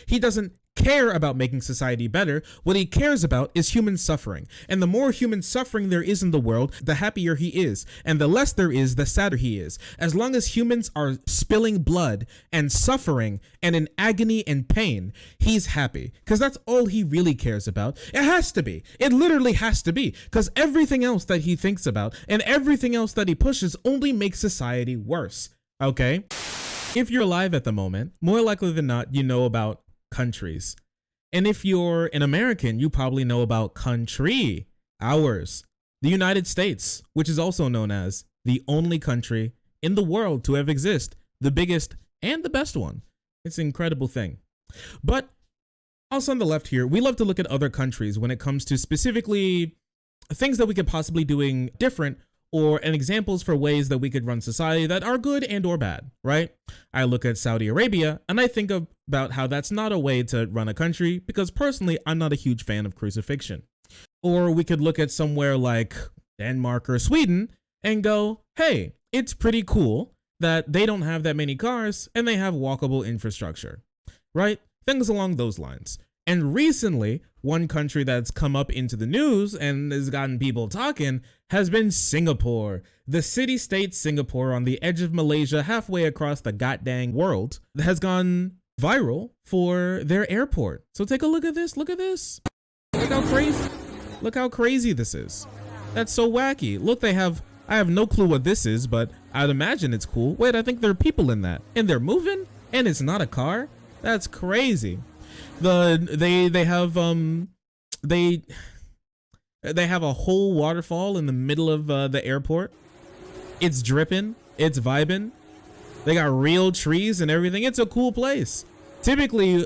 He doesn't care about making society better. What he cares about is human suffering. And the more human suffering there is in the world, the happier he is. And the less there is, the sadder he is. As long as humans are spilling blood and suffering and in agony and pain, he's happy. Because that's all he really cares about. It has to be. It literally has to be. Because everything else that he thinks about and everything else that he pushes only makes society worse. Okay? If you're alive at the moment, more likely than not, you know about countries. And if you're an American, you probably know about country, ours, the United States, which is also known as the only country in the world to ever exist, the biggest and the best one. It's an incredible thing. But also on the left here, we love to look at other countries when it comes to specifically things that we could possibly doing different, or and examples for ways that we could run society that are good and or bad, right? I look at Saudi Arabia and I think about how that's not a way to run a country, because personally, I'm not a huge fan of crucifixion. Or we could look at somewhere like Denmark or Sweden and go, hey, it's pretty cool that they don't have that many cars and they have walkable infrastructure, right? Things along those lines. And recently, one country that's come up into the news and has gotten people talking has been Singapore. The city-state Singapore on the edge of Malaysia, halfway across the goddamn world, has gone viral for their airport. So take a look at this. Look at this. Look how crazy. Look how crazy this is. That's so wacky. Look, I have no clue what this is, but I'd imagine it's cool. Wait, I think there are people in that. And they're moving? And it's not a car? That's crazy. They have a whole waterfall in the middle of the airport. It's dripping, it's vibing. They got real trees and everything. It's a cool place. Typically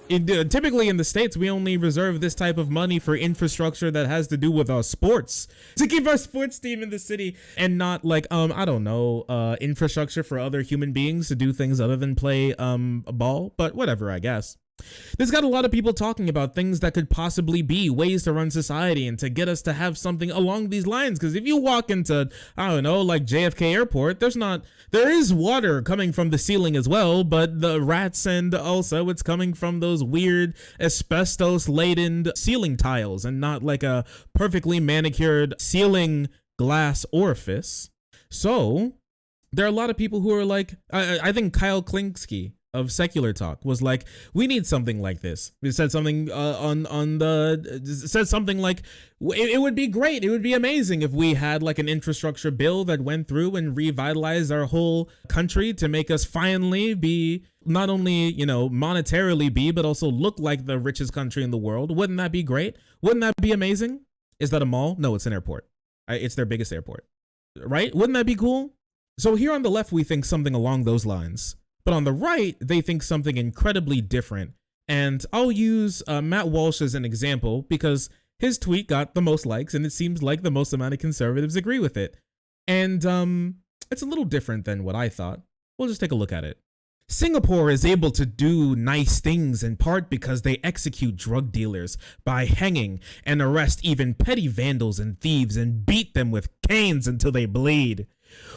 in the States, we only reserve this type of money for infrastructure that has to do with our sports, to keep our sports team in the city, and not like I don't know, infrastructure for other human beings to do things other than play a ball. But whatever, I guess. This got a lot of people talking about things that could possibly be ways to run society and to get us to have something along these lines. Because if you walk into, I don't know, like JFK Airport, there is water coming from the ceiling as well, but the rats, and also it's coming from those weird asbestos laden ceiling tiles and not like a perfectly manicured ceiling glass orifice. So there are a lot of people who are like, I think Kyle Klinsky of Secular Talk was like, we need something like this. He said something said something like, it would be great, it would be amazing if we had like an infrastructure bill that went through and revitalized our whole country to make us finally be not only, you know, monetarily be, but also look like the richest country in the world. Wouldn't that be great? Wouldn't that be amazing? Is that a mall? No, it's an airport. It's their biggest airport, right? Wouldn't that be cool? So here on the left, we think something along those lines. But on the right, they think something incredibly different. And I'll use Matt Walsh as an example because his tweet got the most likes and it seems like the most amount of conservatives agree with it. And it's a little different than what I thought. We'll just take a look at it. Singapore is able to do nice things in part because they execute drug dealers by hanging and arrest even petty vandals and thieves and beat them with canes until they bleed.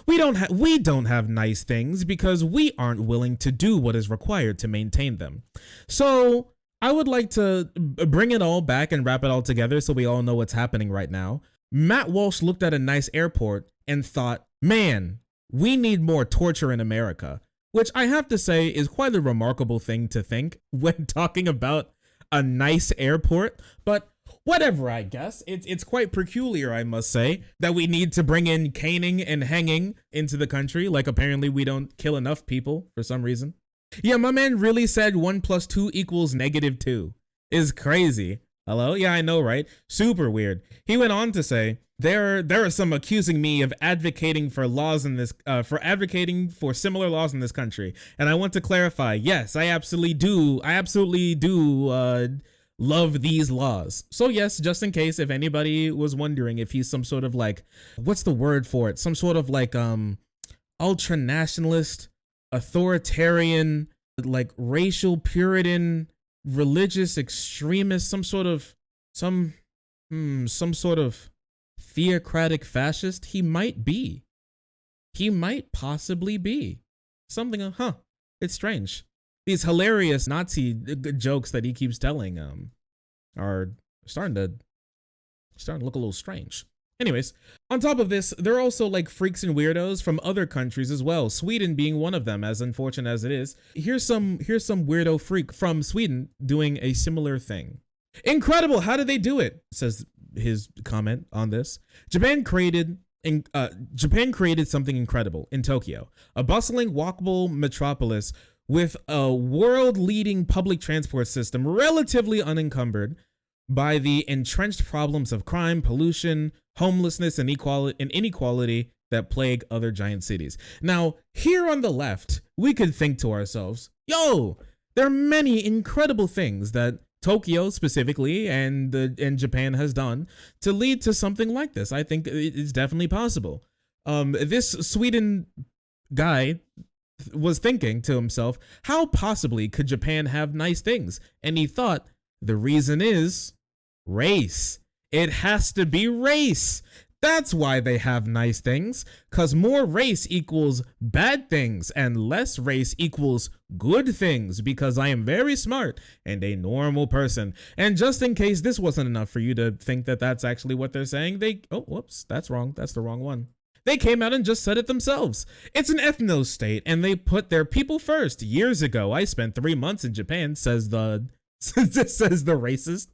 We don't have nice things because we aren't willing to do what is required to maintain them. So I would like to bring it all back and wrap it all together so we all know what's happening right now. Matt Walsh looked at a nice airport and thought, man, we need more torture in America, which I have to say is quite a remarkable thing to think when talking about a nice airport. But whatever, I guess. It's quite peculiar, I must say, that we need to bring in caning and hanging into the country. Like, apparently we don't kill enough people for some reason. Yeah, my man really said 1 + 2 = -2. Is crazy. Hello? Yeah, I know, right? Super weird. He went on to say, there are some accusing me of advocating for laws in this, advocating for similar laws in this country. And I want to clarify, yes, I absolutely do. Love these laws. So yes, just in case if anybody was wondering if he's some sort of like, what's the word for it? Some sort of like ultra nationalist, authoritarian, like racial Puritan, religious extremist, some sort of theocratic fascist. He might be. He might possibly be something. It's strange. these hilarious Nazi jokes that he keeps telling are starting to look a little strange. Anyways, on top of this, there are also like freaks and weirdos from other countries as well, Sweden being one of them, as unfortunate as it is. Here's some weirdo freak from Sweden doing a similar thing. Incredible, how did they do it? Says his comment on this. Japan created something incredible in Tokyo, a bustling, walkable metropolis with a world-leading public transport system relatively unencumbered by the entrenched problems of crime, pollution, homelessness, and inequality that plague other giant cities. Now, here on the left, we could think to ourselves, yo, there are many incredible things that Tokyo specifically and Japan has done to lead to something like this. I think it's definitely possible. This Sweden guy was thinking to himself, how possibly could Japan have nice things? And he thought, the reason is race. It has to be race. That's why they have nice things, because more race equals bad things and less race equals good things, because I am very smart and a normal person. And just in case this wasn't enough for you to think that that's actually what they're saying, oh, whoops, that's wrong. That's the wrong one. They came out and just said it themselves. It's an ethno-state and they put their people first. Years ago, I spent 3 months in Japan, says the racist.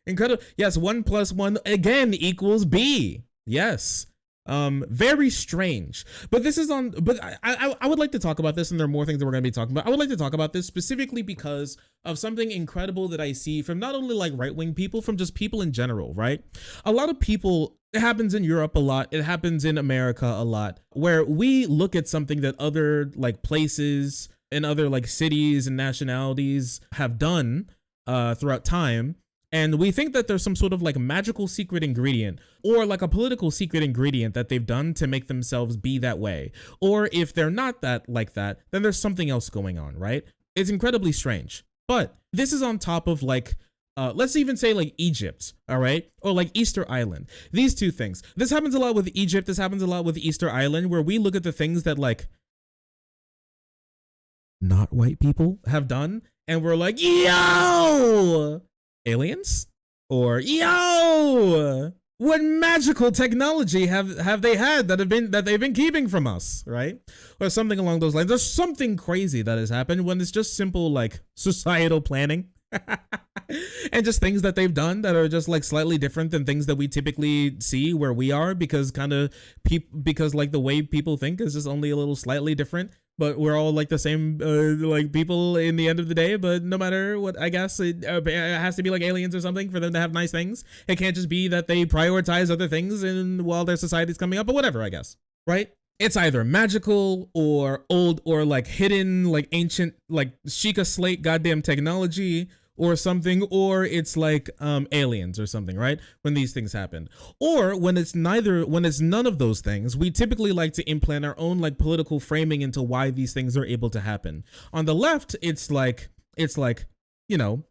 Incredible. Yes, 1 + 1 again equals B. Yes. Very strange. But this is on, but I would like to talk about this, and there are more things that we're going to be talking about. I would like to talk about this specifically because of something incredible that I see from not only like right-wing people, from just people in general, right? A lot of people, it happens in Europe a lot, it happens in America a lot, where we look at something that other like places and other like cities and nationalities have done throughout time, and we think that there's some sort of like magical secret ingredient or like a political secret ingredient that they've done to make themselves be that way. Or if they're not that like that, then there's something else going on, right? It's incredibly strange. But this is on top of like, let's even say like Egypt, all right? Or like Easter Island. These two things. This happens a lot with Egypt. This happens a lot with Easter Island, where we look at the things that like not white people have done, and we're like, yo! Aliens? Or yo, what magical technology have they had that they've been keeping from us, right? Or something along those lines. There's something crazy that has happened when it's just simple like societal planning and just things that they've done that are just like slightly different than things that we typically see where we are, because because like the way people think is just only a little slightly different. But we're all like the same like people in the end of the day. But no matter what, I guess it has to be like aliens or something for them to have nice things. It can't just be that they prioritize other things and while their society's coming up, but whatever, I guess, right? It's either magical or old or like hidden, like ancient, like Sheikah Slate goddamn technology or something, or it's like aliens or something, right? When these things happen, or when it's none of those things, we typically like to implant our own like political framing into why these things are able to happen. On the left, it's like, you know,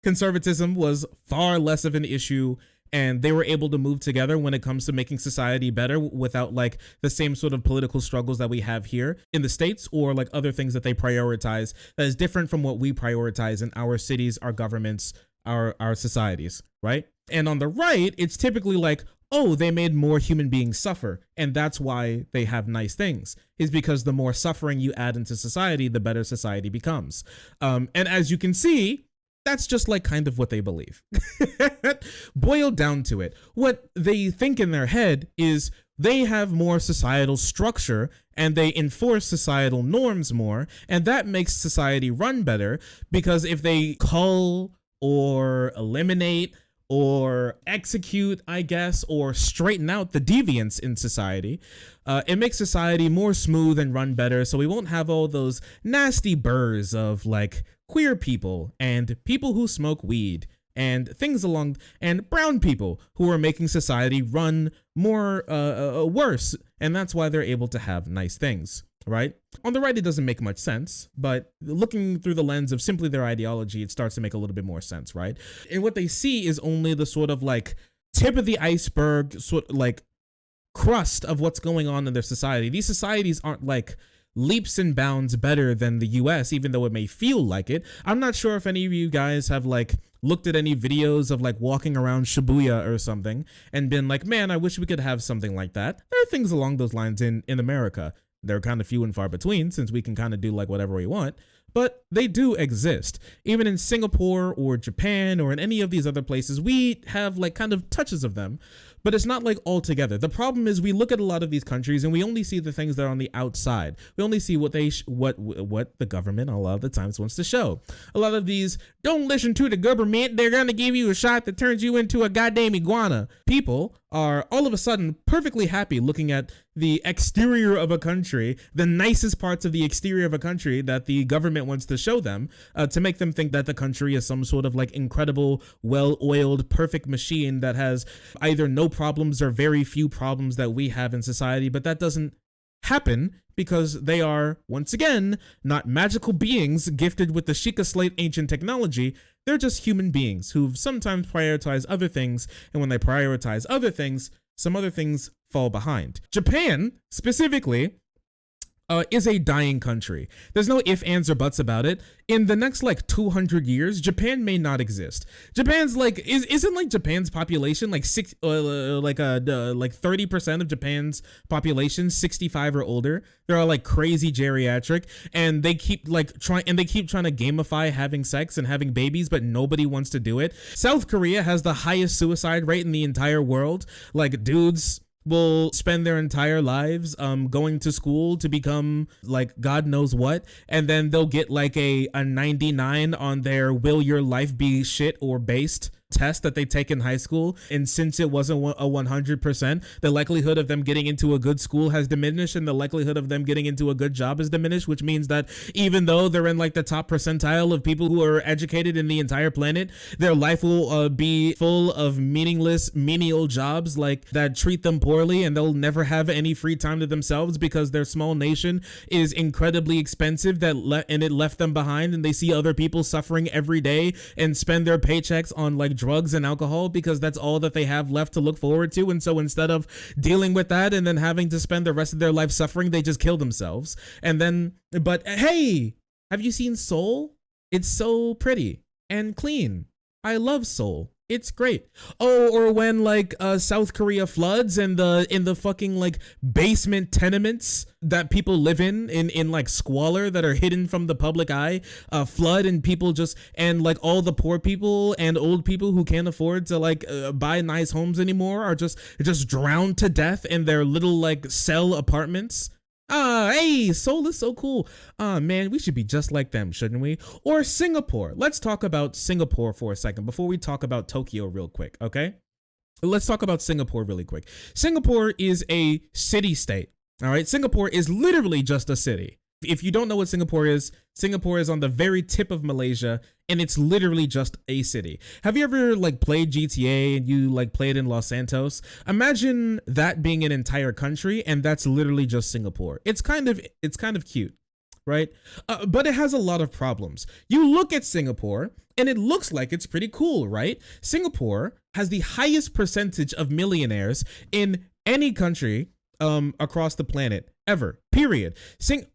conservatism was far less of an issue, and they were able to move together when it comes to making society better without like the same sort of political struggles that we have here in the States, or like other things that they prioritize that is different from what we prioritize in our cities, our governments, our societies, right? And on the right, it's typically like, oh, they made more human beings suffer, and that's why they have nice things, is because the more suffering you add into society, the better society becomes. And as you can see, that's just like kind of what they believe. Boiled down to it, what they think in their head is they have more societal structure and they enforce societal norms more, and that makes society run better, because if they cull or eliminate or execute, I guess, or straighten out the deviance in society, it makes society more smooth and run better, so we won't have all those nasty burrs of like queer people and people who smoke weed and things along, and brown people who are making society run more worse, and that's why they're able to have nice things, right? On the right, it doesn't make much sense, but looking through the lens of simply their ideology, it starts to make a little bit more sense, right? And what they see is only the sort of like tip of the iceberg, sort of like crust of what's going on in their society. These societies aren't like leaps and bounds better than the US, even though it may feel like it. I'm not sure if any of you guys have like looked at any videos of like walking around Shibuya or something and been like, man, I wish we could have something like that. There are things along those lines in America. They're kind of few and far between since we can kind of do like whatever we want, but they do exist. Even in Singapore or Japan or in any of these other places, we have like kind of touches of them, but it's not like all together. The problem is we look at a lot of these countries and we only see the things that are on the outside. We only see what what the government a lot of the times wants to show. A lot of these, don't listen to the government, they're gonna give you a shot that turns you into a goddamn iguana. People are all of a sudden perfectly happy looking at the exterior of a country, the nicest parts of the exterior of a country that the government wants to show them, to make them think that the country is some sort of like incredible, well-oiled, perfect machine that has either no problems or very few problems that we have in society. But that doesn't happen because they are, once again, not magical beings gifted with the Sheikah Slate ancient technology. They're just human beings who sometimes prioritize other things, and when they prioritize other things, some other things fall behind. Japan, specifically, is a dying country. There's no ifs, ands, or buts about it. In the next like 200 years, Japan may not exist. Japan's like isn't like Japan's population like 30% of Japan's population 65 or older. They're all like crazy geriatric, and they keep trying to gamify having sex and having babies, but nobody wants to do it. South Korea has the highest suicide rate in the entire world. Like dudes will spend their entire lives going to school to become like God knows what, and then they'll get like a 99 on their will your life be shit or based test that they take in high school, and since it wasn't a 100%, the likelihood of them getting into a good school has diminished, and the likelihood of them getting into a good job is diminished, which means that even though they're in like the top percentile of people who are educated in the entire planet, their life will be full of meaningless menial jobs like that treat them poorly, and they'll never have any free time to themselves because their small nation is incredibly expensive and it left them behind, and they see other people suffering every day and spend their paychecks on like drugs and alcohol because that's all that they have left to look forward to. And so instead of dealing with that and then having to spend the rest of their life suffering, they just kill themselves. And then, but hey, have you seen Seoul? It's so pretty and clean. I love Seoul. It's great. Oh, or when like South Korea floods and in the fucking like basement tenements that people live in like squalor that are hidden from the public eye, flood, and people and like all the poor people and old people who can't afford to like buy nice homes anymore are just drowned to death in their little like cell apartments. Hey, Seoul is so cool. Man, we should be just like them, shouldn't we? Or Singapore. Let's talk about Singapore for a second before we talk about Tokyo real quick, okay? Let's talk about Singapore really quick. Singapore is a city-state, all right? Singapore is literally just a city. If you don't know what Singapore is on the very tip of Malaysia, and it's literally just a city. Have you ever like played GTA and you like played in Los Santos? Imagine that being an entire country, and that's literally just Singapore. It's kind of cute, right? But it has a lot of problems. You look at Singapore and it looks like it's pretty cool, right? Singapore has the highest percentage of millionaires in any country across the planet ever, period.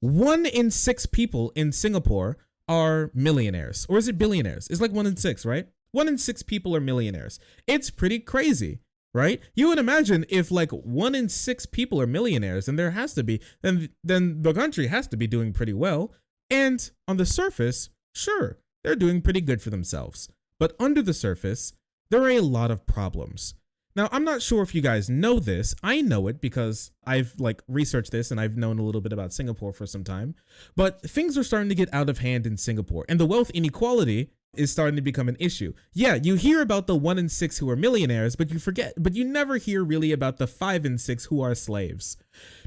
1 in 6 people in Singapore are millionaires, or is it billionaires? It's like 1 in 6, right? 1 in 6 people are millionaires. It's pretty crazy, right? You would imagine if like 1 in 6 people are millionaires, and there has to be, then the country has to be doing pretty well. And on the surface, sure, they're doing pretty good for themselves. But under the surface, there are a lot of problems. Now, I'm not sure if you guys know this. I know it because I've like researched this and I've known a little bit about Singapore for some time, but things are starting to get out of hand in Singapore, and the wealth inequality is starting to become an issue. Yeah, you hear about the 1 in 6 who are millionaires, but you never hear really about the 5 in 6 who are slaves.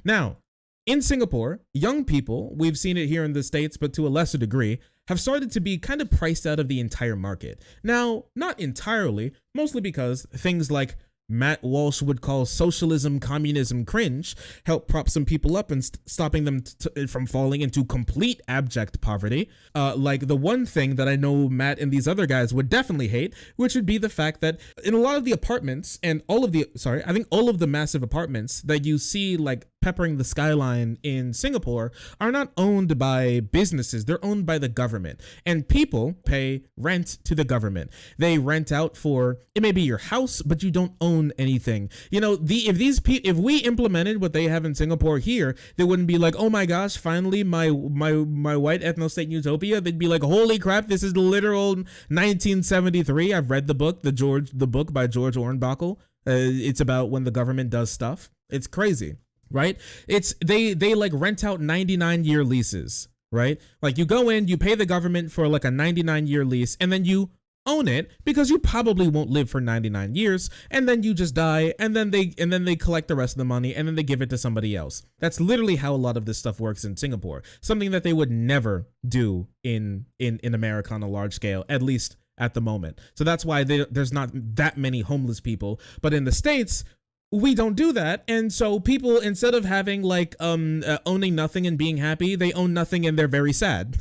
Now, in Singapore, young people, we've seen it here in the States, but to a lesser degree, have started to be kind of priced out of the entire market. Now, not entirely, mostly because things like Matt Walsh would call socialism, communism cringe, help prop some people up and stopping them from falling into complete abject poverty. Like the one thing that I know Matt and these other guys would definitely hate, which would be the fact that in a lot of the apartments and all of the massive apartments that you see like peppering the skyline in Singapore are not owned by businesses. They're owned by the government, and people pay rent to the government. They rent out for, it may be your house, but you don't own anything. You know, if we implemented what they have in Singapore here, they wouldn't be like, oh my gosh, finally my white ethno-state utopia. They'd be like, holy crap, this is literal 1973. I've read the book, the book by George Ornbachel. It's about when the government does stuff. It's crazy, right? It's they like rent out 99-year leases, right? Like you go in, you pay the government for like a 99-year lease, and then you own it because you probably won't live for 99 years, and then you just die, and then they collect the rest of the money, and then they give it to somebody else. That's literally how a lot of this stuff works in Singapore. Something that they would never do in America on a large scale, at least at the moment. So that's why there's not that many homeless people. But in the States, we don't do that. And so people, instead of having like owning nothing and being happy, they own nothing and they're very sad.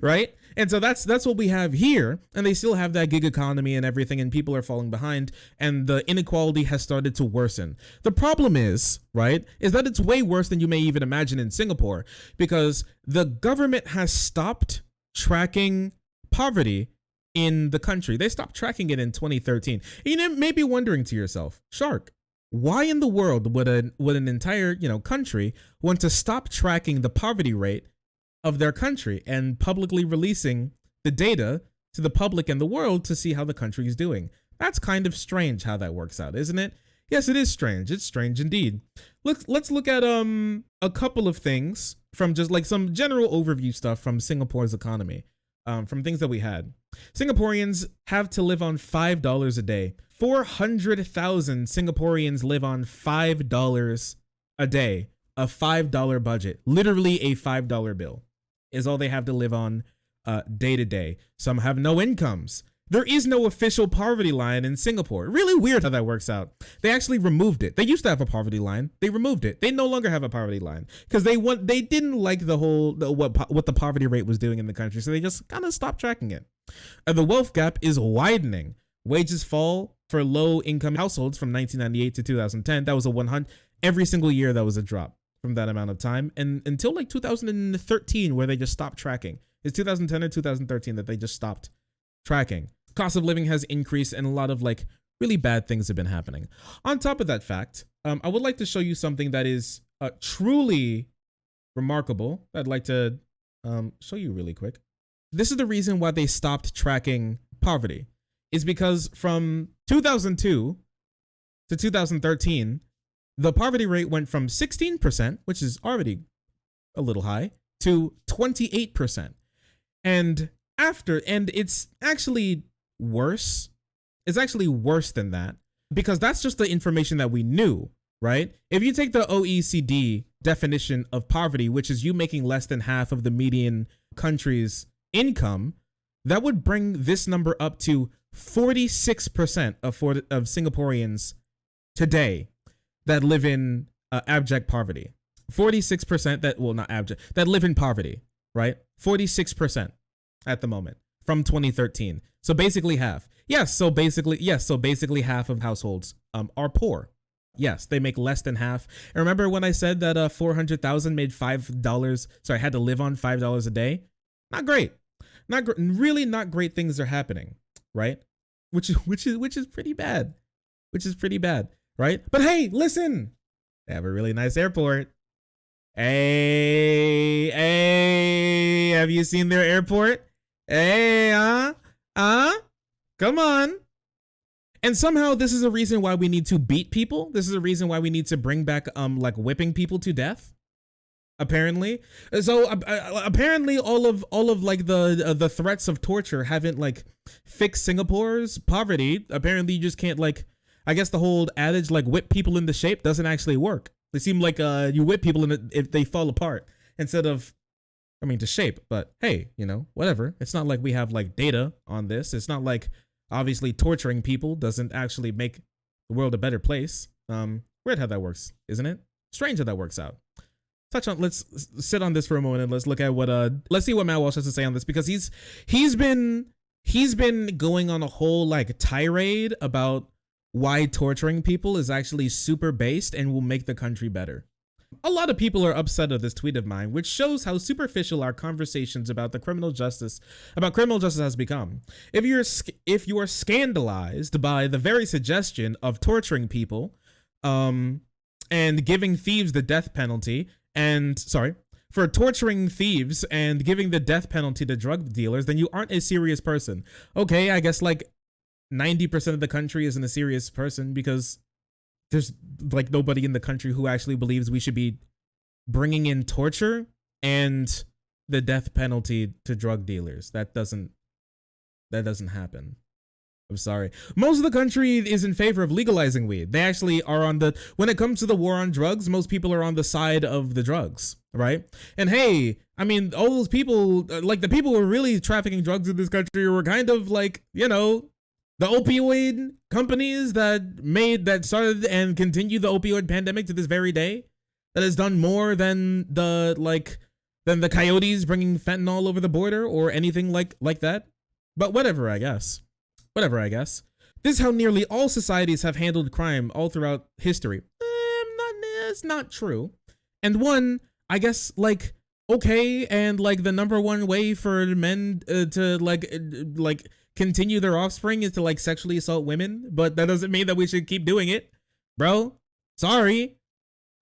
Right? And so that's what we have here. And they still have that gig economy and everything, and people are falling behind, and the inequality has started to worsen. The problem is, right, is that it's way worse than you may even imagine in Singapore, because the government has stopped tracking poverty in the country. They stopped tracking it in 2013. You may be wondering to yourself, Shark, why in the world would an entire, country want to stop tracking the poverty rate of their country and publicly releasing the data to the public and the world to see how the country is doing? That's kind of strange how that works out, isn't it? Yes, it is strange. It's strange indeed. Let's look at a couple of things from just like some general overview stuff from Singapore's economy. From things that we had. Singaporeans have to live on $5 a day. 400,000 Singaporeans live on $5 a day. A $5 budget. Literally a $5 bill is all they have to live on day to day. Some have no incomes. There is no official poverty line in Singapore. Really weird how that works out. They actually removed it. They used to have a poverty line. They removed it. They no longer have a poverty line because they didn't like the whole what the poverty rate was doing in the country. So they just kind of stopped tracking it. The wealth gap is widening. Wages fall for low income households from 1998 to 2010. That was a 100. Every single year that was a drop from that amount of time, and until like 2013 where they just stopped tracking. It's 2010 or 2013 that they just stopped tracking. Cost of living has increased, and a lot of like really bad things have been happening. On top of that fact, I would like to show you something that is truly remarkable. I'd like to show you really quick. This is the reason why they stopped tracking poverty, is because from 2002 to 2013, the poverty rate went from 16%, which is already a little high, to 28%. And it's actually worse. It's actually worse than that, because that's just the information that we knew, right? If you take the OECD definition of poverty, which is you making less than half of the median country's income, that would bring this number up to 46% of Singaporeans today that live in abject poverty. 46% that live in poverty, right? 46% at the moment from 2013. So basically half. So basically half of households are poor. Yes, they make less than half. And remember when I said that 400,000 made had to live on $5 a day? Not great. Really not great things are happening, right? Which is pretty bad. Right? But hey, listen. They have a really nice airport. Hey, have you seen their airport? Hey, come on. And somehow this is a reason why we need to beat people. This is a reason why we need to bring back like whipping people to death. Apparently. So apparently all of like the threats of torture haven't like fixed Singapore's poverty. Apparently you just can't like, I guess the whole adage like whip people into shape doesn't actually work. They seem like you whip people if they fall apart instead of, to shape. But hey, whatever. It's not like we have like data on this. It's not like obviously torturing people doesn't actually make the world a better place. Weird how that works, isn't it? Strange how that works out. Let's sit on this for a moment and let's look at let's see what Matt Walsh has to say on this, because he's been going on a whole like tirade about why torturing people is actually super based and will make the country better. A lot of people are upset at this tweet of mine, which shows how superficial our conversations about criminal justice has become. If you are scandalized by the very suggestion of torturing people, and giving thieves the death penalty, for torturing thieves and giving the death penalty to drug dealers, then you aren't a serious person. Okay, I guess like 90% of the country isn't a serious person because there's like nobody in the country who actually believes we should be bringing in torture and the death penalty to drug dealers. That doesn't happen. I'm sorry. Most of the country is in favor of legalizing weed. They actually are when it comes to the war on drugs, most people are on the side of the drugs, right? And hey, I mean, all those people, like the people who are really trafficking drugs in this country were kind of like, you know, the opioid companies that started and continue the opioid pandemic to this very day, that has done more than the coyotes bringing fentanyl over the border or anything like that. But whatever, I guess. This is how nearly all societies have handled crime all throughout history. It's not true. And one, I guess, like, okay, and like the number one way for men to like continue their offspring is to like sexually assault women, but that doesn't mean that we should keep doing it, bro. Sorry.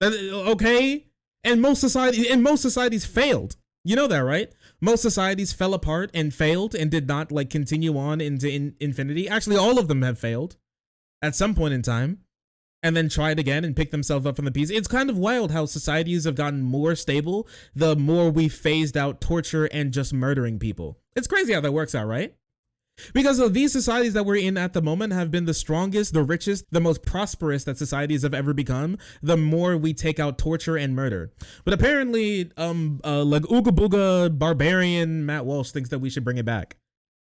Okay. And most societies failed. You know that, right? Most societies fell apart and failed and did not like continue on into infinity. Actually, all of them have failed at some point in time and then tried again and picked themselves up from the pieces. It's kind of wild how societies have gotten more stable the more we phased out torture and just murdering people. It's crazy how that works out, right? Because of these societies that we're in at the moment have been the strongest, the richest, the most prosperous that societies have ever become, the more we take out torture and murder. But apparently, like Ooga Booga barbarian Matt Walsh thinks that we should bring it back.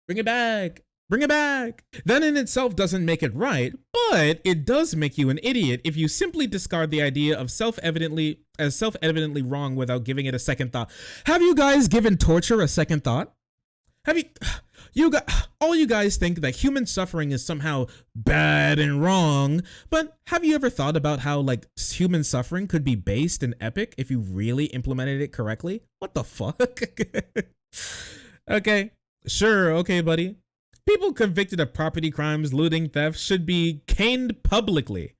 Bring it back. Bring it back. That in itself doesn't make it right, but it does make you an idiot if you simply discard the idea of self-evidently wrong without giving it a second thought. Have you guys given torture a second thought? Have all you guys think that human suffering is somehow bad and wrong, but have you ever thought about how like human suffering could be based and epic if you really implemented it correctly? What the fuck? Okay, sure, okay, buddy. People convicted of property crimes, looting, theft should be caned publicly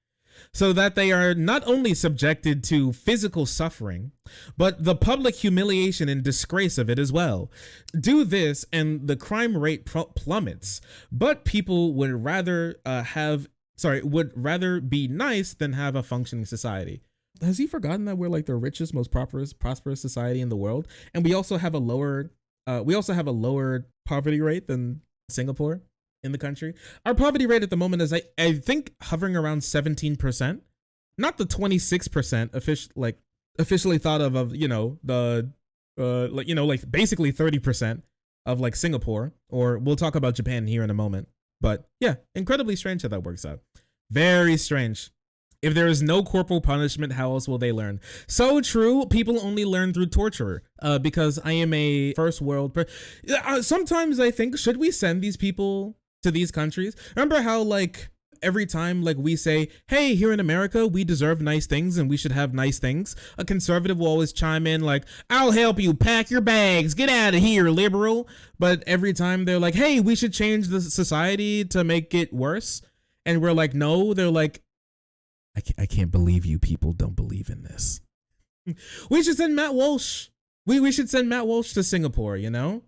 so that they are not only subjected to physical suffering, but the public humiliation and disgrace of it as well. Do this and the crime rate plummets, but people would rather be nice than have a functioning society. Has he forgotten that we're like the richest, most prosperous society in the world? And we also have a lower poverty rate than Singapore in the country. Our poverty rate at the moment is I think hovering around 17%, not the 26% officially thought of you know the like basically 30% of like Singapore, or we'll talk about Japan here in a moment. But yeah, incredibly strange how that works out. Very strange. If there is no corporal punishment, how else will they learn? So true. People only learn through torture. Because I am a first world sometimes I think, should we send these people to these countries? Remember how like every time like we say, hey, here in America, we deserve nice things and we should have nice things, a conservative will always chime in like, I'll help you pack your bags, get out of here, liberal. But every time they're like, hey, we should change the society to make it worse, and we're like, no, they're like, I can't believe you people don't believe in this. We should send Matt Walsh. We should send Matt Walsh to Singapore, you know?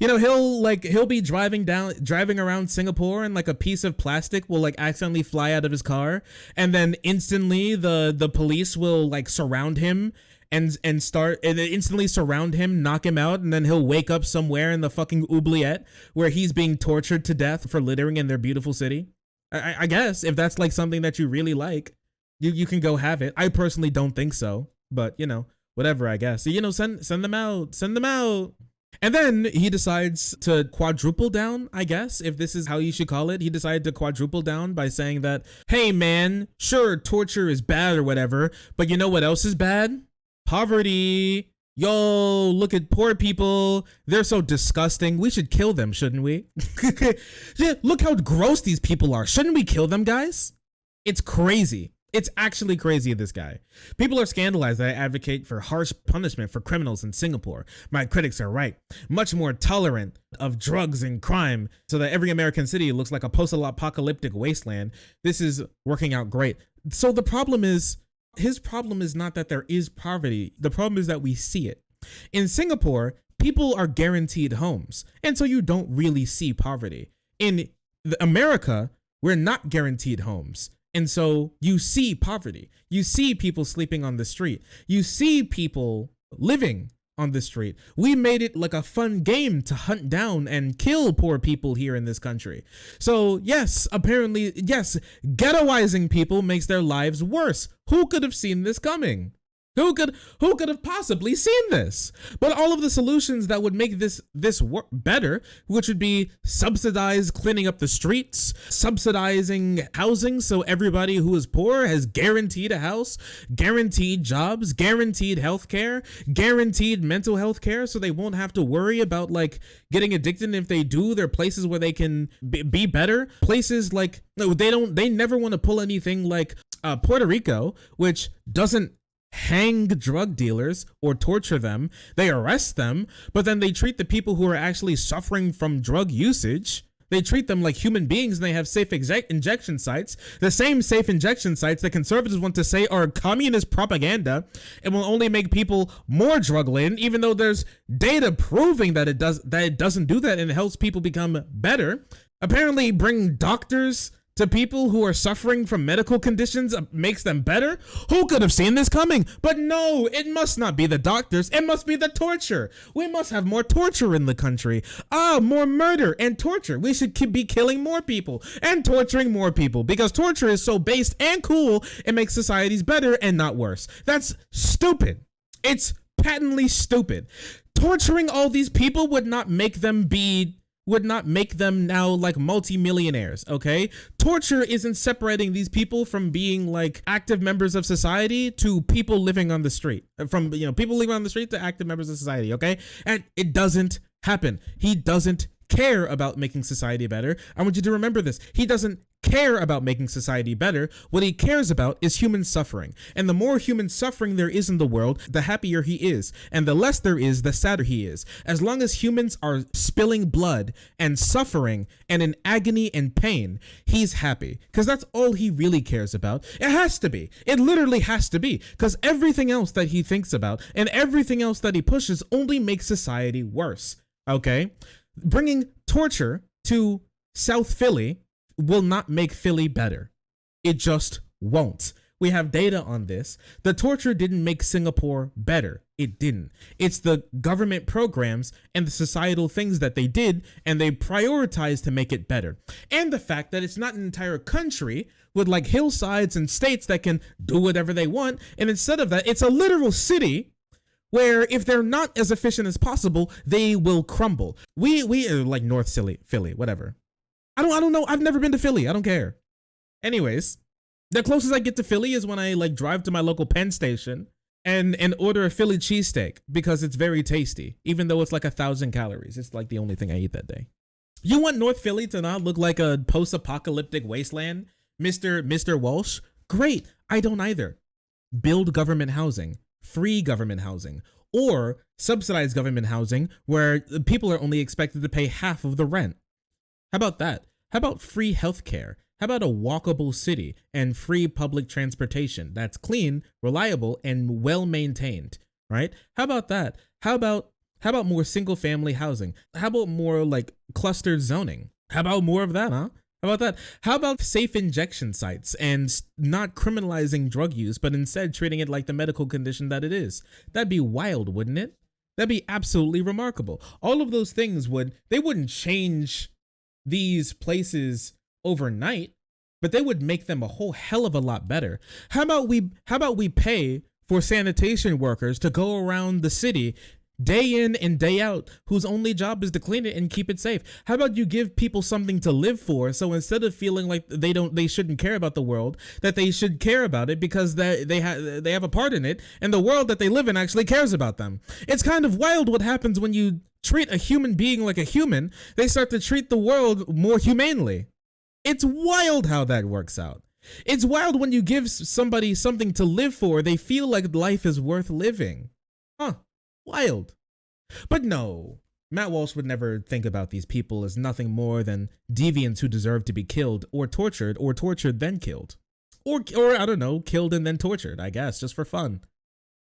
He'll be driving around Singapore and like a piece of plastic will like accidentally fly out of his car, and then instantly the police will like surround him and instantly surround him, knock him out, and then he'll wake up somewhere in the fucking oubliette where he's being tortured to death for littering in their beautiful city. I guess if that's like something that you really like, you can go have it. I personally don't think so, but you know, whatever, I guess. So, you know, send them out. And then he decides to quadruple down, I guess, if this is how you should call it. He decided to quadruple down by saying that, hey man, sure, torture is bad or whatever, but you know what else is bad? Poverty. Yo, look at poor people. They're so disgusting. We should kill them, shouldn't we? Yeah, look how gross these people are. Shouldn't we kill them, guys? It's crazy. It's actually crazy, this guy. People are scandalized that I advocate for harsh punishment for criminals in Singapore. My critics are right. Much more tolerant of drugs and crime so that every American city looks like a post-apocalyptic wasteland. This is working out great. So the problem is, his problem is not that there is poverty. The problem is that we see it. In Singapore, people are guaranteed homes, and so you don't really see poverty. In America, we're not guaranteed homes. And so you see poverty. You see people sleeping on the street. You see people living on the street. We made it like a fun game to hunt down and kill poor people here in this country. So yes, apparently, yes, ghettoizing people makes their lives worse. Who could have seen this coming? Who could have possibly seen this? But all of the solutions that would make this work better, which would be subsidized cleaning up the streets, subsidizing housing so everybody who is poor has guaranteed a house, guaranteed jobs, guaranteed healthcare, guaranteed mental health care, so they won't have to worry about like getting addicted. And if they do, there are places where they can be better. Places like they never want to pull anything like Puerto Rico, which doesn't hang drug dealers or torture them. They arrest them, but then they treat the people who are actually suffering from drug usage, they treat them like human beings, and they have safe injection sites. The same safe injection sites that conservatives want to say are communist propaganda and will only make people more drug-laden, even though there's data proving that it doesn't do that and it helps people become better. Apparently bring doctors to people who are suffering from medical conditions makes them better. Who could have seen this coming? But no, it must not be the doctors. It must be the torture. We must have more torture in the country. More murder and torture. We should be killing more people and torturing more people because torture is so based and cool. It makes societies better and not worse. That's stupid. It's patently stupid. Torturing all these people would not make them now like multimillionaires, okay? Torture isn't separating these people from being like active members of society to people living on the street. From, people living on the street to active members of society, okay? And it doesn't happen. He doesn't care about making society better. I want you to remember this. He doesn't care about making society better. What he cares about is human suffering. And the more human suffering there is in the world, the happier he is. And the less there is, the sadder he is. As long as humans are spilling blood and suffering and in agony and pain, he's happy. Because that's all he really cares about. It has to be. It literally has to be. Because everything else that he thinks about and everything else that he pushes only makes society worse. Okay? Bringing torture to South Philly will not make Philly better. It just won't. We have data on this. The torture didn't make Singapore better. It didn't. It's the government programs and the societal things that they did and they prioritized to make it better. And the fact that it's not an entire country with like hillsides and states that can do whatever they want. And instead of that, it's a literal city where if they're not as efficient as possible, they will crumble. We like North Philly, whatever. I don't know. I've never been to Philly. I don't care. Anyways, the closest I get to Philly is when I like drive to my local Penn station and order a Philly cheesesteak because it's very tasty, even though it's like 1,000 calories. It's like the only thing I eat that day. You want North Philly to not look like a post-apocalyptic wasteland, Mr. Walsh? Great. I don't either. Build government housing. Free government housing, or subsidized government housing where people are only expected to pay half of the rent. How about that? How about free healthcare? How about a walkable city and free public transportation that's clean, reliable, and well maintained, right? How about that? How about more single family housing? How about more like clustered zoning? How about more of that, huh? How about that? How about safe injection sites and not criminalizing drug use, but instead treating it like the medical condition that it is? That'd be wild, wouldn't it? That'd be absolutely remarkable. All of those things wouldn't change these places overnight, but they would make them a whole hell of a lot better. How about we pay for sanitation workers to go around the city day in and day out, whose only job is to clean it and keep it safe? How about you give people something to live for? So instead of feeling like they shouldn't care about the world, that they should care about it because they have a part in it, and the world that they live in actually cares about them. It's kind of wild what happens when you treat a human being like a human. They start to treat the world more humanely. It's wild how that works out. It's wild when you give somebody something to live for, they feel like life is worth living. Huh, wild. But no, Matt Walsh would never think about these people as nothing more than deviants who deserve to be killed or tortured then killed. Or I don't know, killed and then tortured, I guess, just for fun.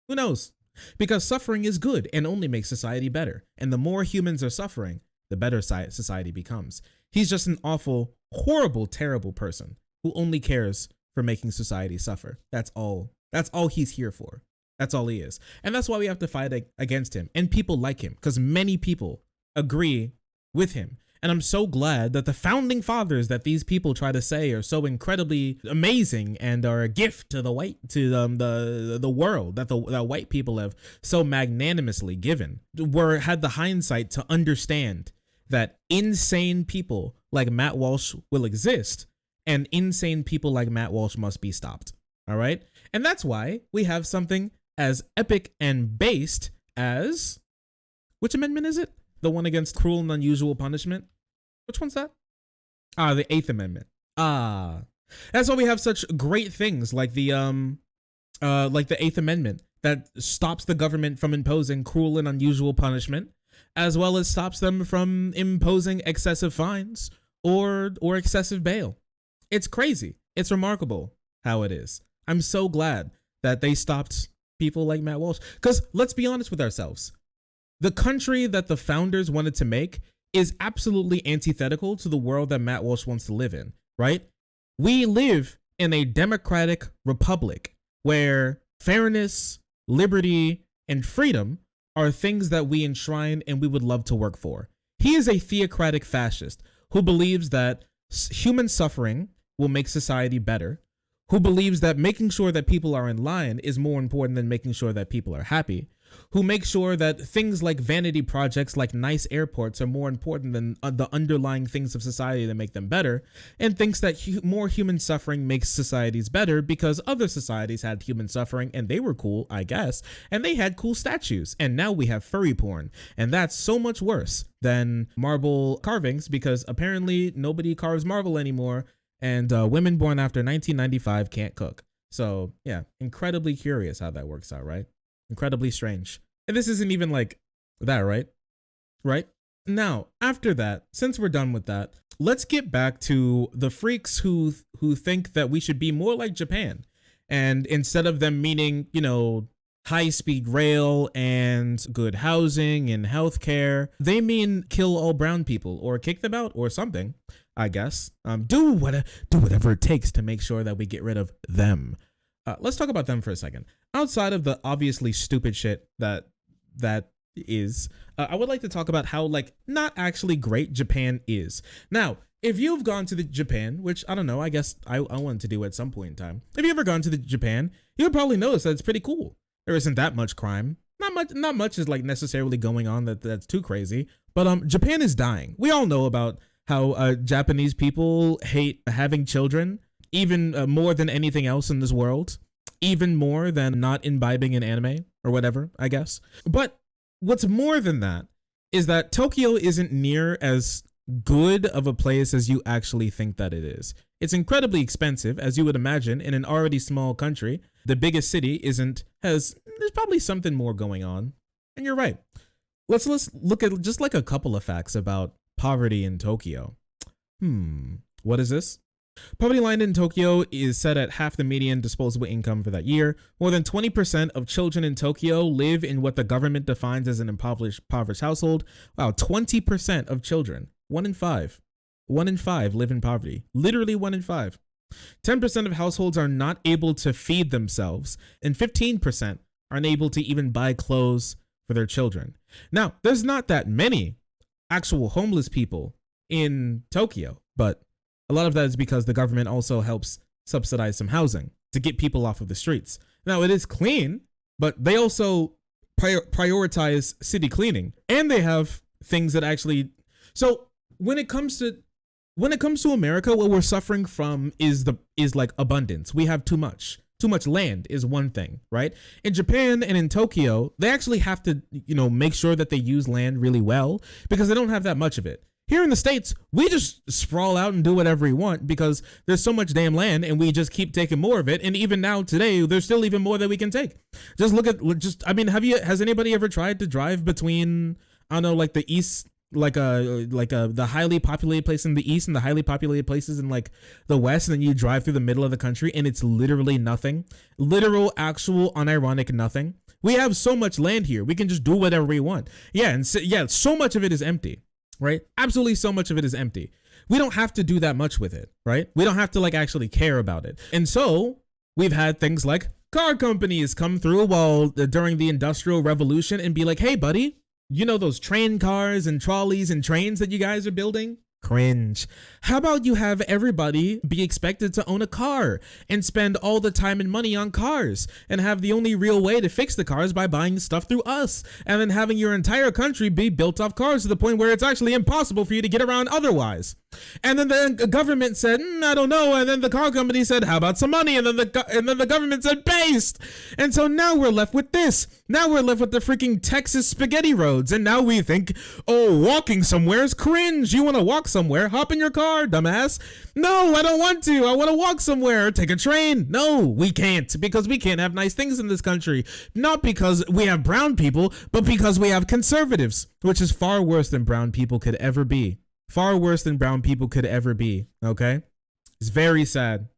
Who knows? Because suffering is good and only makes society better. And the more humans are suffering, the better society becomes. He's just an awful, horrible, terrible person who only cares for making society suffer. That's all he's here for. That's all he is. And that's why we have to fight against him and people like him, because many people agree with him. And I'm so glad that the founding fathers that these people try to say are so incredibly amazing and are a gift to the world that that white people have so magnanimously given, had the hindsight to understand that insane people like Matt Walsh will exist, and insane people like Matt Walsh must be stopped. All right? And that's why we have something as epic and based as, which amendment is it? The one against cruel and unusual punishment? Which one's that? The 8th Amendment. That's why we have such great things like the 8th Amendment that stops the government from imposing cruel and unusual punishment, as well as stops them from imposing excessive fines or excessive bail. It's crazy. It's remarkable how it is. I'm so glad that they stopped people like Matt Walsh, because let's be honest with ourselves. The country that the founders wanted to make is absolutely antithetical to the world that Matt Walsh wants to live in, right? We live in a democratic republic where fairness, liberty, and freedom are things that we enshrine and we would love to work for. He is a theocratic fascist who believes that human suffering will make society better, who believes that making sure that people are in line is more important than making sure that people are happy, who makes sure that things like vanity projects like nice airports are more important than the underlying things of society that make them better, and thinks that more human suffering makes societies better because other societies had human suffering and they were cool, I guess, and they had cool statues, and now we have furry porn, and that's so much worse than marble carvings because apparently nobody carves marble anymore, and women born after 1995 can't cook. So yeah, incredibly curious how that works out, right? Incredibly strange. And this isn't even like that, right? Right? Now, after that, since we're done with that, let's get back to the freaks who think that we should be more like Japan. And instead of them meaning, high-speed rail and good housing and healthcare, they mean kill all brown people or kick them out or something, I guess. Do whatever it takes to make sure that we get rid of them. Let's talk about them for a second. Outside of the obviously stupid shit that is, I would like to talk about how not actually great Japan is. Now, if you've gone to Japan, which I don't know, I guess I wanted to do at some point in time. If you've ever gone to Japan, you would probably notice that it's pretty cool. There isn't that much crime. Not much is necessarily going on that's too crazy. But Japan is dying. We all know about how Japanese people hate having children, even more than anything else in this world. Even more than not imbibing in anime or whatever, I guess. But what's more than that is that Tokyo isn't near as good of a place as you actually think that it is. It's incredibly expensive, as you would imagine, in an already small country. The biggest city there's probably something more going on. And you're right. Let's look at just a couple of facts about poverty in Tokyo. What is this? Poverty line in Tokyo is set at half the median disposable income for that year. More than 20% of children in Tokyo live in what the government defines as an impoverished household. Wow, 20% of children, 1 in 5. 1 in 5 live in poverty. Literally 1 in 5. 10% of households are not able to feed themselves, and 15% are unable to even buy clothes for their children. Now, there's not that many actual homeless people in Tokyo, but a lot of that is because the government also helps subsidize some housing to get people off of the streets. Now, it is clean, but they also prioritize city cleaning, and they have things that actually. So when it comes to America, what we're suffering from is abundance. We have too much. Too much land is one thing, right? In Japan and in Tokyo, they actually have to, make sure that they use land really well because they don't have that much of it. Here in the States, we just sprawl out and do whatever we want because there's so much damn land and we just keep taking more of it. And even now today, there's still even more that we can take. Just look at, has anybody ever tried to drive between, I don't know, like the east, the highly populated place in the east and the highly populated places in like the west, and then you drive through the middle of the country and it's literally nothing, literal, actual, unironic nothing. We have so much land here. We can just do whatever we want. Yeah. And so much of it is empty. Right? Absolutely, so much of it is empty. We don't have to do that much with it, right? We don't have to like actually care about it. And so we've had things like car companies come through during the Industrial Revolution and be like, hey, buddy, you know those train cars and trolleys and trains that you guys are building? Cringe. How about you have everybody be expected to own a car and spend all the time and money on cars and have the only real way to fix the cars by buying stuff through us, and then having your entire country be built off cars to the point where it's actually impossible for you to get around otherwise. And then the government said, I don't know. And then the car company said, how about some money? And then the government said, based. And so now we're left with this. Now we're left with the freaking Texas spaghetti roads. And now we think, oh, walking somewhere is cringe. You want to walk somewhere? Hop in your car, dumbass. No, I don't want to. I want to walk somewhere. Take a train. No, we can't, because we can't have nice things in this country. Not because we have brown people, but because we have conservatives, which is far worse than brown people could ever be. Far worse than brown people could ever be, okay? It's very sad.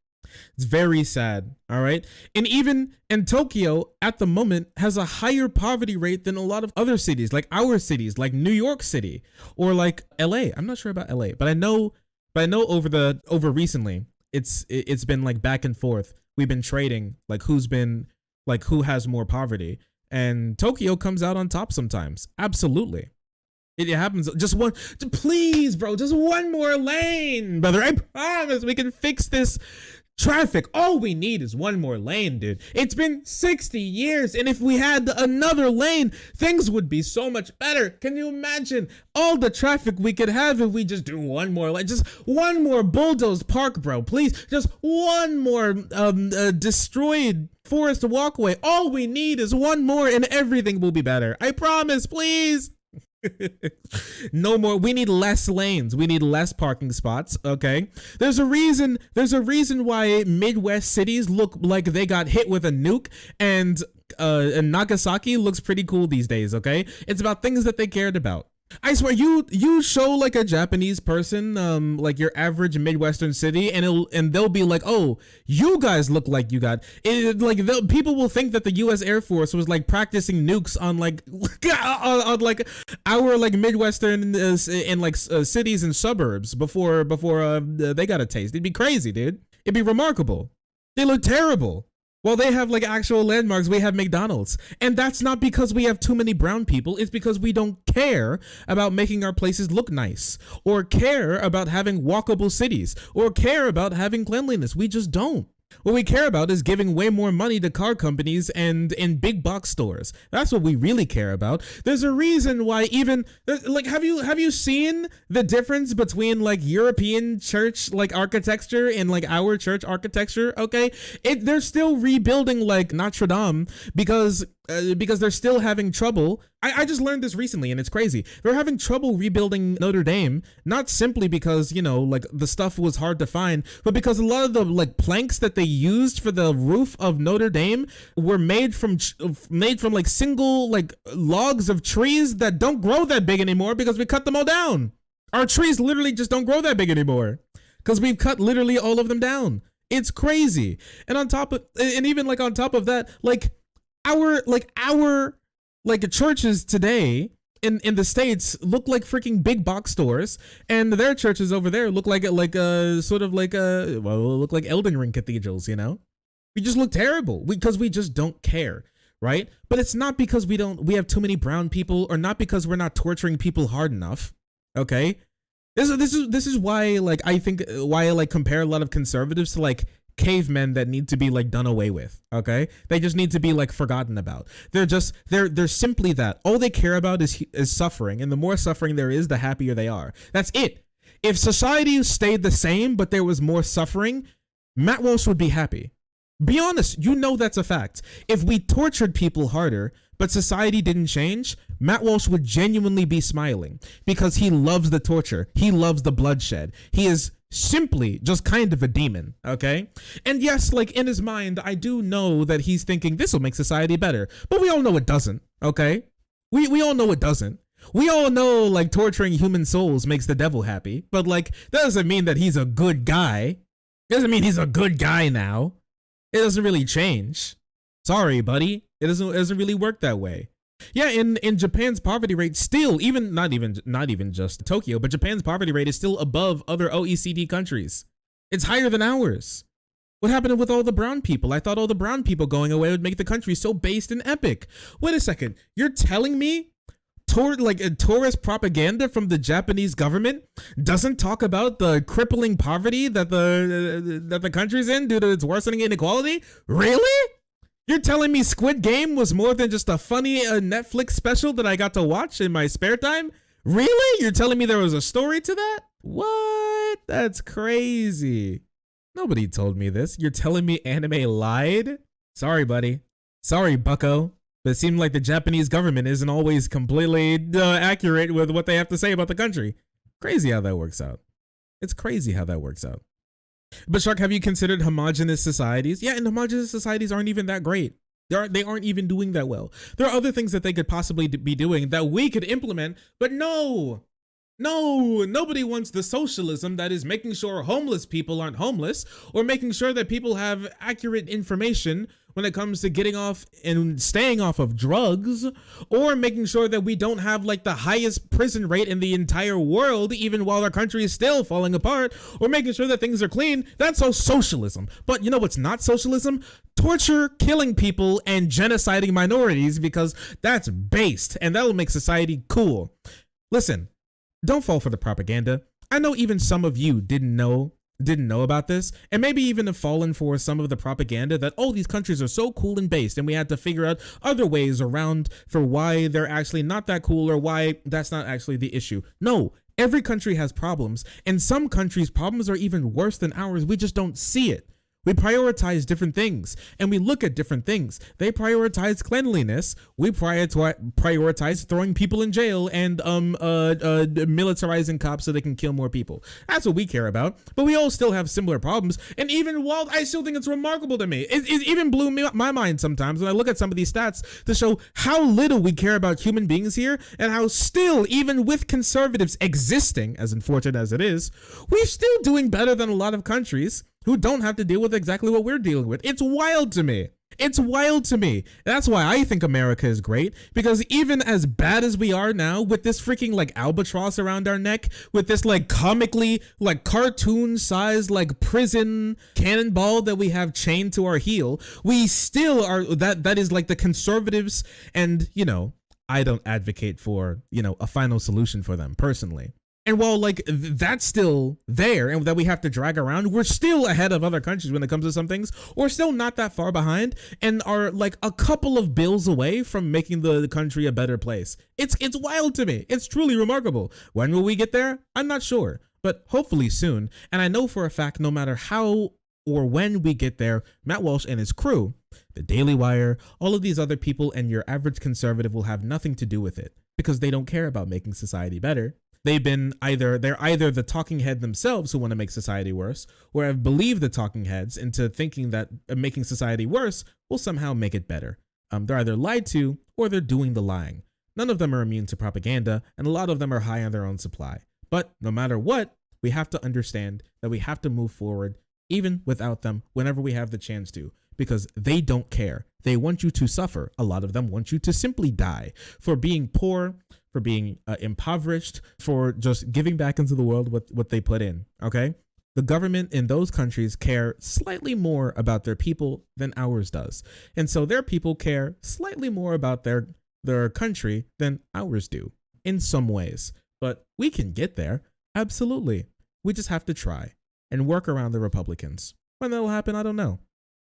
It's very sad, all right? And Tokyo, at the moment, has a higher poverty rate than a lot of other cities, like our cities, like New York City, or like LA. I'm not sure about LA, but I know over recently, it's been like back and forth. We've been trading, like who has more poverty. And Tokyo comes out on top sometimes, absolutely. It happens. Please, bro, just one more lane, brother. I promise we can fix this traffic. All we need is one more lane, dude. It's been 60 years, and if we had another lane, things would be so much better. Can you imagine all the traffic we could have if we just do one more lane? Just one more bulldozed park, bro. Please, just one more destroyed forest walkway. All we need is one more, and everything will be better. I promise, please. No more. We need less lanes. We need less parking spots. Okay. There's a reason why Midwest cities look like they got hit with a nuke, and Nagasaki looks pretty cool these days. Okay. It's about things that they cared about. I swear, you show like a Japanese person, like your average Midwestern city, and they'll be like, oh, you guys look like you got it. Like people will think that the U.S. Air Force was like practicing nukes on like on like our like Midwestern in like cities and suburbs before they got a taste. It'd be crazy, dude. It'd be remarkable. They look terrible. Well, they have like actual landmarks. We have McDonald's. And that's not because we have too many brown people. It's because we don't care about making our places look nice, or care about having walkable cities, or care about having cleanliness. We just don't. What we care about is giving way more money to car companies and in big box stores. That's what we really care about. There's a reason why even like have you seen the difference between like European church like architecture and like our church architecture? Okay, they're still rebuilding like Notre Dame because they're still having trouble. I just learned this recently, and it's crazy. They're having trouble rebuilding Notre Dame, not simply because, you know, like the stuff was hard to find, but because a lot of the like planks that they used for the roof of Notre Dame were made from like single like logs of trees that don't grow that big anymore because we cut them all down. Our trees literally just don't grow that big anymore because we've cut literally all of them down. It's crazy. And on top of that, like our churches today in the States look like freaking big box stores, and their churches over there look like look like Elden Ring cathedrals, you know? We just look terrible because we just don't care, right? But it's not because we have too many brown people, or not because we're not torturing people hard enough, okay? This is why I compare a lot of conservatives to like cavemen that need to be like done away with. Okay, they just need to be like forgotten about. They're simply that. All they care about is suffering, and the more suffering there is, the happier they are. That's it. If society stayed the same but there was more suffering, Matt Walsh would be happy. Be honest, you know that's a fact. If we tortured people harder but society didn't change, Matt Walsh would genuinely be smiling because he loves the torture. He loves the bloodshed. He is simply just kind of a demon, okay? And yes, like in his mind, I do know that he's thinking this will make society better, but we all know it doesn't, okay? We all know it doesn't. We all know like torturing human souls makes the devil happy, but like that doesn't mean that he's a good guy. It doesn't mean he's a good guy now. It doesn't really change. Sorry, buddy. It doesn't really work that way. Yeah, in Japan's poverty rate still, even not even just Tokyo, but Japan's poverty rate is still above other OECD countries. It's higher than ours. What happened with all the brown people? I thought all the brown people going away would make the country so based and epic. Wait a second. You're telling me tourist propaganda from the Japanese government doesn't talk about the crippling poverty that the country's in due to its worsening inequality? Really? You're telling me Squid Game was more than just a funny Netflix special that I got to watch in my spare time? Really? You're telling me there was a story to that? What? That's crazy. Nobody told me this. You're telling me anime lied? Sorry, buddy. Sorry, bucko. But it seemed like the Japanese government isn't always completely accurate with what they have to say about the country. Crazy how that works out. It's crazy how that works out. But Shark, have you considered homogenous societies? Yeah, and homogenous societies aren't even that great. They aren't even doing that well. There are other things that they could possibly be doing that we could implement, but no, nobody wants the socialism that is making sure homeless people aren't homeless, or making sure that people have accurate information when it comes to getting off and staying off of drugs, or making sure that we don't have like the highest prison rate in the entire world, even while our country is still falling apart, or making sure that things are clean. That's all socialism. But you know what's not socialism? Torture, killing people, and genociding minorities, because that's based, and that'll make society cool. Listen, don't fall for the propaganda. I know even some of you didn't know about this, and maybe even have fallen for some of the propaganda that, oh, these countries are so cool and based, and we had to figure out other ways around for why they're actually not that cool, or why that's not actually the issue. No, every country has problems, and some countries' problems are even worse than ours. We just don't see it. We prioritize different things, and we look at different things. They prioritize cleanliness. We prioritize throwing people in jail and militarizing cops so they can kill more people. That's what we care about. But we all still have similar problems. And even while I still think it's remarkable to me, it even blew my mind sometimes when I look at some of these stats to show how little we care about human beings here, and how still, even with conservatives existing, as unfortunate as it is, we're still doing better than a lot of countries who don't have to deal with exactly what we're dealing with. It's wild to me. It's wild to me. That's why I think America is great, because even as bad as we are now, with this freaking like albatross around our neck, with this like comically like cartoon sized like prison cannonball that we have chained to our heel, we still are, that is like the conservatives. And you know, I don't advocate for, you know, a final solution for them personally. And while like that's still there and that we have to drag around, we're still ahead of other countries when it comes to some things, or still not that far behind, and are like a couple of bills away from making the country a better place. It's wild to me. It's truly remarkable. When will we get there? I'm not sure, but hopefully soon. And I know for a fact, no matter how or when we get there, Matt Walsh and his crew, the Daily Wire, all of these other people, and your average conservative will have nothing to do with it, because they don't care about making society better. They're either the talking head themselves who want to make society worse, or have believed the talking heads into thinking that making society worse will somehow make it better. They're either lied to, or they're doing the lying. None of them are immune to propaganda, and a lot of them are high on their own supply. But no matter what, we have to understand that we have to move forward, even without them, whenever we have the chance to, because they don't care. They want you to suffer. A lot of them want you to simply die for being poor, for being impoverished, for just giving back into the world what they put in, okay? The government in those countries care slightly more about their people than ours does. And so their people care slightly more about their country than ours do in some ways. But we can get there, absolutely. We just have to try and work around the Republicans. When that'll happen, I don't know.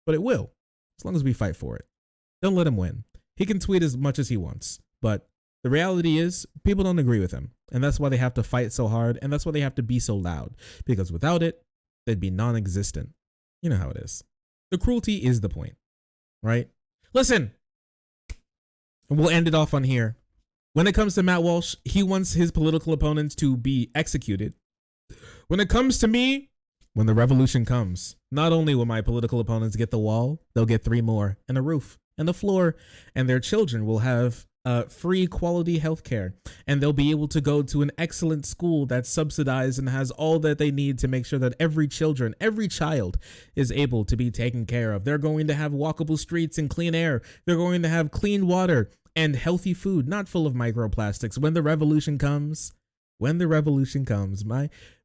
But it will, as long as we fight for it. Don't let him win. He can tweet as much as he wants, but the reality is people don't agree with him, and that's why they have to fight so hard, and that's why they have to be so loud, because without it, they'd be non-existent. You know how it is. The cruelty is the point, right? Listen, And we'll end it off on here. When it comes to Matt Walsh, he wants his political opponents to be executed. When it comes to me, when the revolution comes, not only will my political opponents get the wall, they'll get 3 more, and a roof, and a floor, and their children will have free quality healthcare, and they'll be able to go to an excellent school that's subsidized and has all that they need to make sure that every child is able to be taken care of. They're going to have walkable streets and clean air. They're going to have clean water and healthy food, not full of microplastics. When the revolution comes,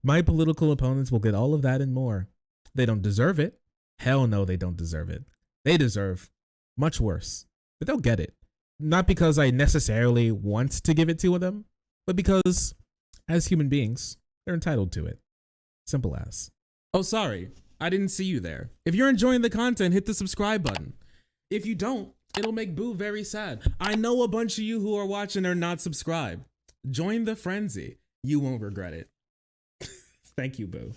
my political opponents will get all of that and more. They don't deserve it. Hell no, they don't deserve it. They deserve much worse, but they'll get it. Not because I necessarily want to give it to them, but because as human beings, they're entitled to it. Simple as. Oh, sorry, I didn't see you there. If you're enjoying the content, hit the subscribe button. If you don't, it'll make Boo very sad. I know a bunch of you who are watching are not subscribed. Join the frenzy. You won't regret it. Thank you, Boo.